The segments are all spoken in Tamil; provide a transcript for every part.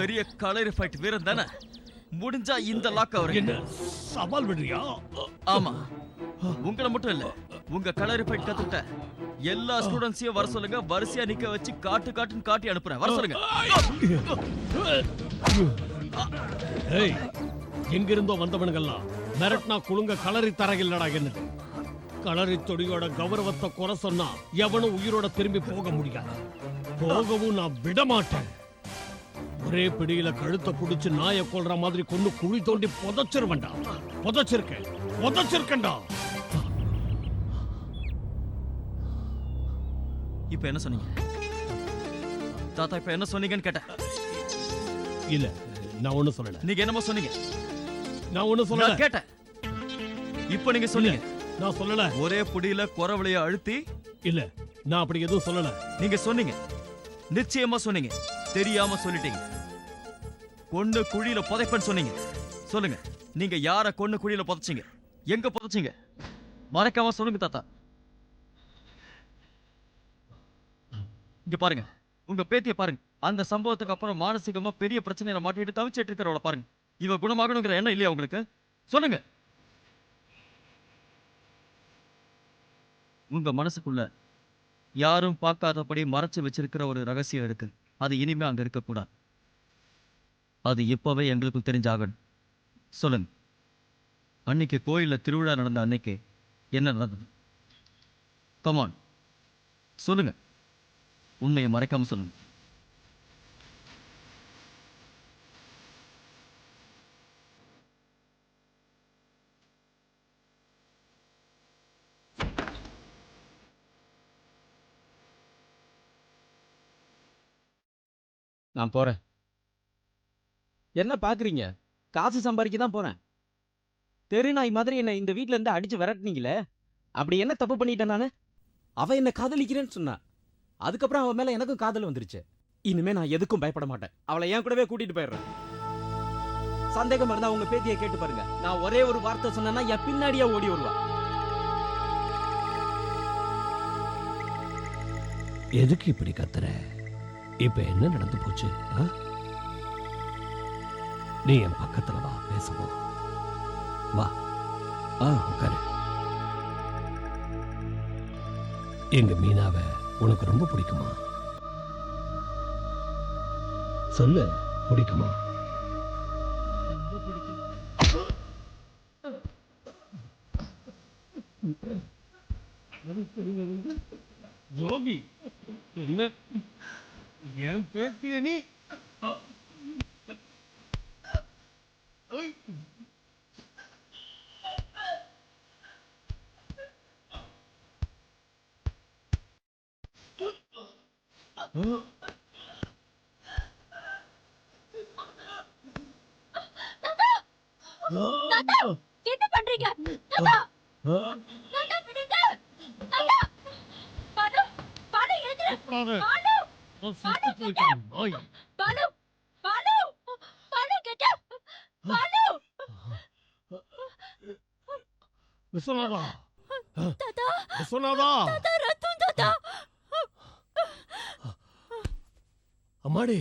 பெரிய களரி ஃபைட் வீரன் தானே, முடிஞ்சா இந்த லாக் அவரு என்ன சவால் விடுறியா? ஆமா, உங்களை மட்டும் இல்ல, உங்க களரி ஃபைட் கத்துக்கிட்ட எல்லா ஸ்டூடண்ட்ஸையும் வர சொல்லுங்க. வரிசையா நிக்க வச்சு காட்டுன்னு காட்டி அனுப்புறேன். வர சொல்லுங்க. ஏய், எங்கிருந்தோ வந்தவனுங்கெல்லாம் மிரட்னா குழுங்க களரி தரகில்லடா. என்னது களரி தொடியோட கௌரவத்தை குறை சொன்னா எவனும் உயிரோட திரும்பி போக முடியாது. போகவும் நான் விட மாட்டேன். ஒரே பிடியில கழுத்தை புடிச்சு நாயை கொல்ற மாதிரி கொண்டு குழி தோண்டி புதைச்சிருவேன்டா. புதைச்சிருக்கேன்டா. இப்ப என்ன சொன்னீங்க தாத்தா? இப்ப என்ன சொன்னீங்கன்னு கேட்டேன். இல்ல, நான் ஒண்ணும் சொல்லல. நீங்க என்னமோ சொன்னீங்க. நான் ஒண்ணும் சொல்லல. கேட்டேன். இப்ப நீங்க சொன்னீங்க. நான் சொல்லல. ஒரே புடியில குறவளைய அழுத்தி. இல்ல, நான் அப்படி எதுவும் சொல்லல. நீங்க சொன்னீங்க, நிச்சயமா சொன்னீங்க. தெரியாம சொல்லிட்டீங்க. கொண்டு குழியில புதைப்பேன்னு சொன்னீங்க. சொல்லுங்க, நீங்க யார கொண்டு குழியில புதைச்சீங்க? எங்க புதைச்சீங்க? மறைக்காம சொல்லுங்க தாத்தா. இங்க பாருங்க, உங்க பேத்திய பாருங்க. அந்த சம்பவத்துக்கு அப்புறம் மானசீகமா பெரிய பிரச்சனையில மாட்டிட்டு தவிச்சிட்டு இருக்கிறவளை பாருங்க. இவ குணமாகணுங்கிற எண்ணம் இல்லையா உங்களுக்கு? சொல்லுங்க. உங்க மனசுக்குள்ள யாரும் பார்க்காதபடி மறைச்சு வச்சிருக்கிற ஒரு ரகசியம் இருக்கு. அது இனிமே அங்க இருக்கக்கூடாது. அது இப்பவே எங்களுக்கு தெரிஞ்சாகணும். சொல்லுங்க, அன்னைக்கு கோயில்ல திருவிழா நடந்த அன்னைக்கு என்ன நடந்தது? கமான், சொல்லுங்க. உண்மையை மறைக்காம சொல்லுங்க. நான் போறேன். என்ன பாக்குறீங்க? காசு சம்பாதிக்க தான் போறேன். தெருநாய் மாதிரி என்ன இந்த வீட்ல இருந்து அடிச்சு விரட்டினீங்களே, அப்படி என்ன தப்பு பண்ணிட்டேன் நானு? அவ என்ன காதலிக்கிறேன்னு சொன்னா, அதுக்கப்புறம் அவன் மேல எனக்கும் காதல் வந்துருச்சு. இனிமே நான் எதுக்கும் பயப்பட மாட்டேன். அவளை என் கூடவே கூட்டிட்டு போயிடுறேன். சந்தேகம் இருந்தா உங்க பேத்தியை கேட்டு பாருங்க. நான் ஒரே ஒரு வார்த்தை சொன்னேன்னா என் பின்னாடியே ஓடி வருவா. எதுக்கு இப்படி கத்துற? இப்ப என்ன நடந்து போச்சு? நீ என் பக்கத்துல வா, பேசுவோம். வா, உட்காரு. எங்க மீனாவை உனக்கு ரொம்ப பிடிக்குமா? சொல்லு, பிடிக்குமா? யோகி, என்ன என் பேத்திய நீ என்ன பண்றீங்க? விஸ்வநாதா, விஸ்வநாதா, அம்மாடி,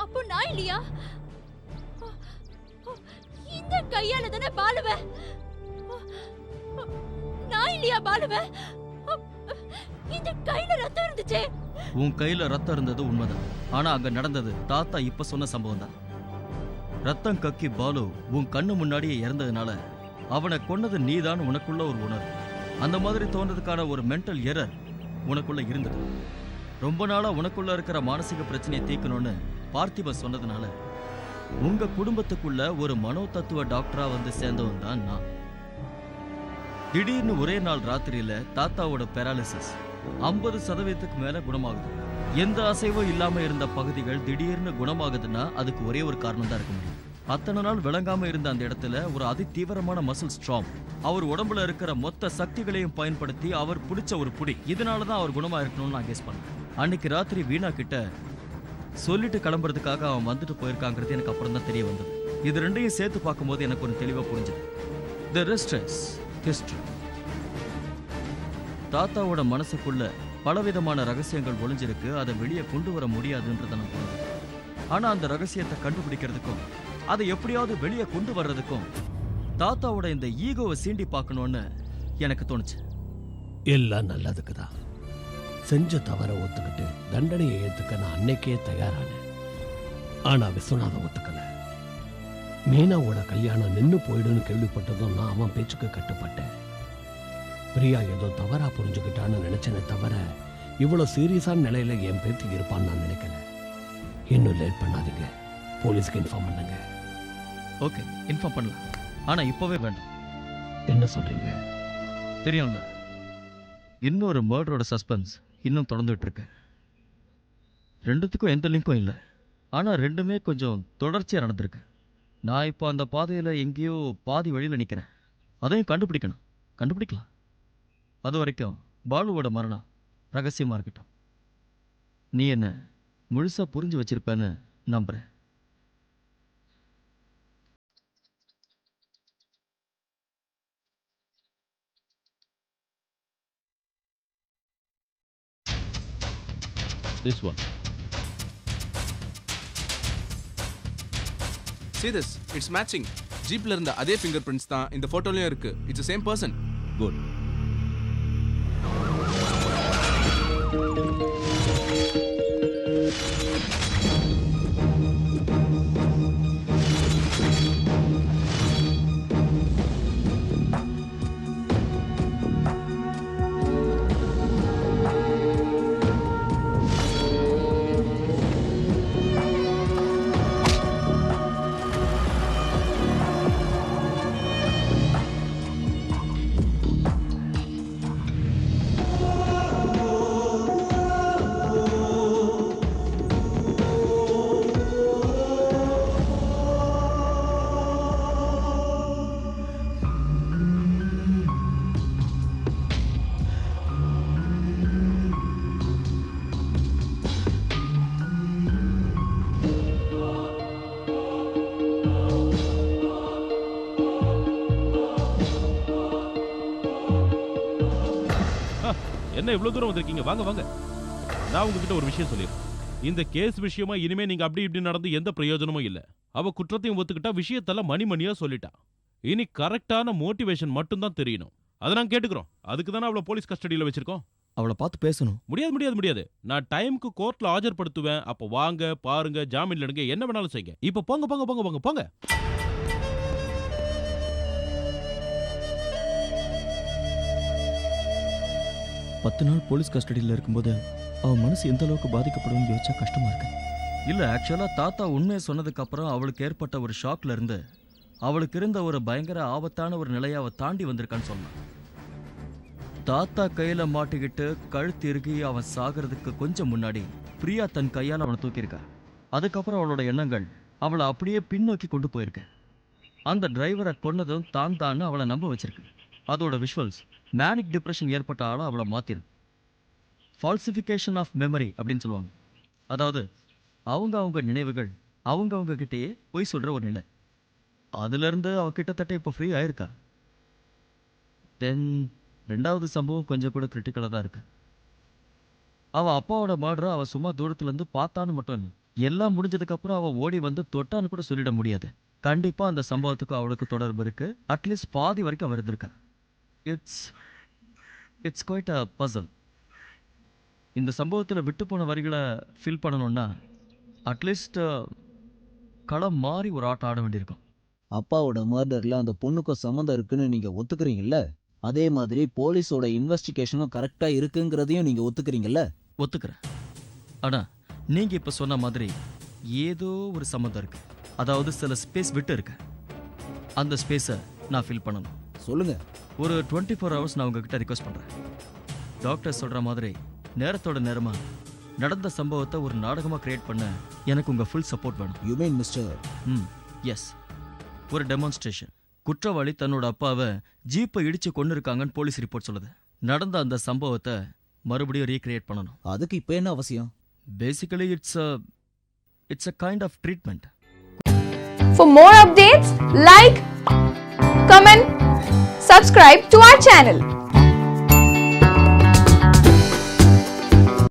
அப்போ நான் இல்லையா? இந்த கையால தானே பாலுவ. நான் இல்லையா பாலுவ? இந்த கையில ரத்தம் இருந்துச்சு. உன் கையில ரத்தம் இருந்தது உண்மைதான். ஆனா அங்க நடந்தது தாத்தா இப்ப சொன்ன சம்பவம் தான். ரத்தம் கக்கி பாலு உன் கண்ணு முன்னாடியே இறந்ததுனால அவனை கொன்னது நீதான் உனக்குள்ள ஒரு உணர்வு. அந்த மாதிரி தோன்றதுக்கான ஒரு மென்டல் எரர் உனக்குள்ள இருந்தது. ரொம்ப நாளா உனக்குள்ள இருக்கிற மானசிக பிரச்சனையை தீர்க்கணும்னு பார்த்திபன் சொன்னதுனால உங்க குடும்பத்துக்குள்ள ஒரு மனோ தத்துவ டாக்டரா வந்து சேர்ந்தவன் தான் நான். திடீர்னு ஒரே நாள் ராத்திரியில தாத்தாவோட பெராலிசிஸ் 50% மேல குணமாகுது. எந்த அசைவும் இல்லாம இருந்த பகுதிகள் திடீர்னு குணமாகுதுன்னா அதுக்கு ஒரே ஒரு காரணம் தான் இருக்க முடியும். அத்தனை நாள் விளங்காம இருந்த அந்த இடத்துல ஒரு அதிதீவிரமான மசில் ஸ்ட்ராங் அவர் உடம்புல இருக்கிற மொத்த சக்திகளையும் பயன்படுத்தி அவர் பிடிச்ச ஒரு புடி. இதனாலதான் அவர் குணமா இருக்கணும்னு நான் கெஸ் பண்ணேன். அன்னைக்கு ராத்திரி வீணா கிட்ட சொல்லிட்டு கிளம்புறதுக்காக அவன் வந்துட்டு போயிருக்காங்கிறது எனக்கு அப்புறம் தான் தெரிய வந்தது. இது ரெண்டையும் சேர்த்து பார்க்கும்போது எனக்கு ஒரு தெளிவா புரிஞ்சது. The rest is history. தாத்தாவோட மனசுக்குள்ள பலவிதமான ரகசியங்கள் ஒளிஞ்சிருக்கு. அதை வெளியே கொண்டு வர முடியாதுன்றதை நான் புரிஞ்சேன். ஆனா அந்த ரகசியத்தை கண்டுபிடிக்கிறதுக்கும் அதை எப்படியாவது வெளியே கொண்டு வர்றதுக்கும் தாத்தாவோட இந்த ஈகோவை சீண்டி பார்க்கணும்னு எனக்கு தோணுச்சு. எல்லாம் நல்லதுக்கு தான். செஞ்ச தவற ஒத்துக்கிட்டு தண்டனையை ஏத்துக்க நான் அன்னைக்கே தயாரானேன். ஆனா விஸ்வநாதன் ஒத்துக்கல. மீனாவோட கல்யாணம் நின்னு போயிடுன்னு கேள்விப்பட்டதும் நான் அவன் பேச்சுக்கு கட்டுப்பட்டேன். பிரியா ஏதோ தவறா புரிஞ்சுக்கிட்டான்னு நினைச்சனே தவிர இவ்வளவு சீரியஸான நிலையில என் பேத்தி இருப்பான்னு நான் நினைக்கல. இன்னும் லேட் பண்ணாதீங்க, போலீஸ்க்கு இன்ஃபார்ம் பண்ணுங்க. ஓகே, இன்ஃபார்ம் பண்ணலாம். ஆனா இப்பவே வேண்டாம். என்ன சொல்றீங்க? தெரியும்ல, இன்னொரு மர்டரோட சஸ்பென்ஸ் இன்னும் தொடர்ந்துட்டு இருக்கு. ரெண்டுத்துக்கும் எந்த லிங்க்கும் இல்லை. ஆனா ரெண்டுமே கொஞ்சம் தொடர்ச்சியா நடந்திருக்கு. நான் இப்போ அந்த பாதையில எங்கேயோ பாதி வழியில நிக்கிறேன். அதையும் கண்டுபிடிக்கணும். கண்டுபிடிக்கலாம். அது வரைக்கும் பாலுவோட மரணம் ரகசியமா இருக்கட்டும். நீ என்ன முழுசா புரிஞ்சு வச்சிருப்பேன்னு நம்புறேன். This one. See this, it's matching. ஜீப்ல இருந்த அதே ஃபிங்கர் பிரிண்ட்ஸ் தான் இந்த போட்டோலயும் இருக்கு. It's the same person. Good. என்ன இவ்வளவு தூரம் வந்திருக்கீங்க? வாங்க வாங்க. நான் உங்ககிட்ட ஒரு விஷயம் சொல்லிடுறேன். இந்த கேஸ் விஷயமா இனிமே நீங்க அப்படி இப்படி நடந்து எந்த பிரயோஜனமும் இல்ல. அவ குற்றத்தையும் ஒத்துக்கிட்டா, விஷயத்தெல்லாம் மணிமணியா சொல்லிட்டா. இனி கரெக்டான மோட்டிவேஷன் மட்டும் தான் தெரியணும். அதை நான் கேட்டுக்கிறோம். அதுக்கு தானே அவளை போலீஸ் கஸ்டடியில் வச்சிருக்கோம். அவளை பார்த்து பேசணும். முடியாது முடியாது முடியாது. நான் டைமுக்கு கோர்ட்ல ஆஜர்படுத்துவேன். அப்போ வாங்க, பாருங்க, ஜாமீன்ல எடுங்க, என்ன வேணாலும் செய்யுங்க. இப்போ போங்க போங்க போங்க போங்க போங்க. பத்து நாள் போலீஸ் கஸ்டடியில் இருக்கும்போது அவன் மனசு எந்த அளவுக்கு பாதிக்கப்படும் யோசிச்சா கஷ்டமா இருக்கு. இல்ல, ஆக்சுவலா தாத்தா உண்மையை சொன்னதுக்கு அப்புறம் அவளுக்கு ஏற்பட்ட ஒரு ஷாக்ல இருந்து அவளுக்கு இருந்த ஒரு பயங்கர ஆபத்தான ஒரு நிலையை அவ தாண்டி வந்திருக்கான்னு சொன்னான். தாத்தா கையில மாட்டிக்கிட்டு கழுத்து இறுகி அவன் சாகிறதுக்கு கொஞ்சம் முன்னாடி பிரியா தன் கையால் அவனை தூக்கியிருக்கா. அதுக்கப்புறம் அவளோட எண்ணங்கள் அவளை அப்படியே பின்னோக்கி கொண்டு போயிருக்கு. அந்த டிரைவரை கொன்னதும் தான் தான் அவளை நம்ப வச்சிருக்கு. அதோட விஷுவல்ஸ் மேனிக் டிப்ரெஷன் ஏற்பட்ட ஆளை அவளை மாத்திரும். ஃபால்சிஃபிகேஷன் ஆஃப் மெமரி அப்படின்னு சொல்லுவாங்க. அதாவது அவங்க நினைவுகள் அவங்க கிட்டேயே பொய் சொல்ற ஒரு நிலை. அதுலேருந்து அவ கிட்டத்தட்ட இப்போ ஃப்ரீ ஆயிருக்கா. தென் ரெண்டாவது சம்பவம் கொஞ்சம் கூட கிரிட்டிக்கலாக தான் இருக்கு. அவள் அப்பாவோட மர்டரை அவள் சும்மா தூரத்துலேருந்து பார்த்தான்னு மட்டும் இல்லை, எல்லாம் முடிஞ்சதுக்கப்புறம் அவள் ஓடி வந்து தொட்டான்னு கூட சொல்லிட முடியாது. கண்டிப்பாக அந்த சம்பவத்துக்கு அவளுக்கு தொடர்பு இருக்கு. அட்லீஸ்ட் பாதி வரைக்கும் அவள் இருந்திருக்கா. It's quite a puzzle. இந்த சம்பவத்தில் விட்டு போன வரிகளை ஃபில் பண்ணணும்னா அட்லீஸ்ட் களம் மாறி ஒரு ஆட்டம் ஆட வேண்டியிருக்கும். அப்பாவோட மர்டர்ல அந்த பொண்ணுக்கும் சம்மந்தம் இருக்குன்னு நீங்க ஒத்துக்கிறீங்கல்ல, அதே மாதிரி போலீஸோட இன்வெஸ்டிகேஷனும் கரெக்டா இருக்குங்கிறதையும் நீங்க ஒத்துக்கிறீங்கல்ல? ஒத்துக்கிறேன். ஆனா நீங்க இப்ப சொன்ன மாதிரி ஏதோ ஒரு சம்மந்தம் இருக்கு. அதாவது சில ஸ்பேஸ் விட்டு இருக்கு. அந்த ஸ்பேஸை நான் ஃபில் பண்ணணும். சொல்லுங்க. ஒரு 24 hours நான் உங்ககிட்ட ரிக்வெஸ்ட் பண்றேன். டாக்டர் சொல்ற மாதிரி நேரத்தோட நேரமா நடந்த சம்பவத்தை ஒரு நாடகமா கிரியேட் பண்ண எனக்கு உங்க ஃபுல் சப்போர்ட் வேணும். You mean mister? எஸ். ஒரு டெமான்ஸ்ட்ரேஷன். குற்றவாளி தன்னோட அப்பாவை ஜீப்பை இடிச்சு கொண்டு இருக்காங்கன்னு போலீஸ் ரிப்போர்ட் சொல்லுது. நடந்த அந்த சம்பவத்தை மறுபடியும் ரீக்ரியேட் பண்ணணும். அதுக்கு இப்போ என்ன அவசியம்? Basically it's a kind of treatment. For more updates, like, comment, subscribe to our channel.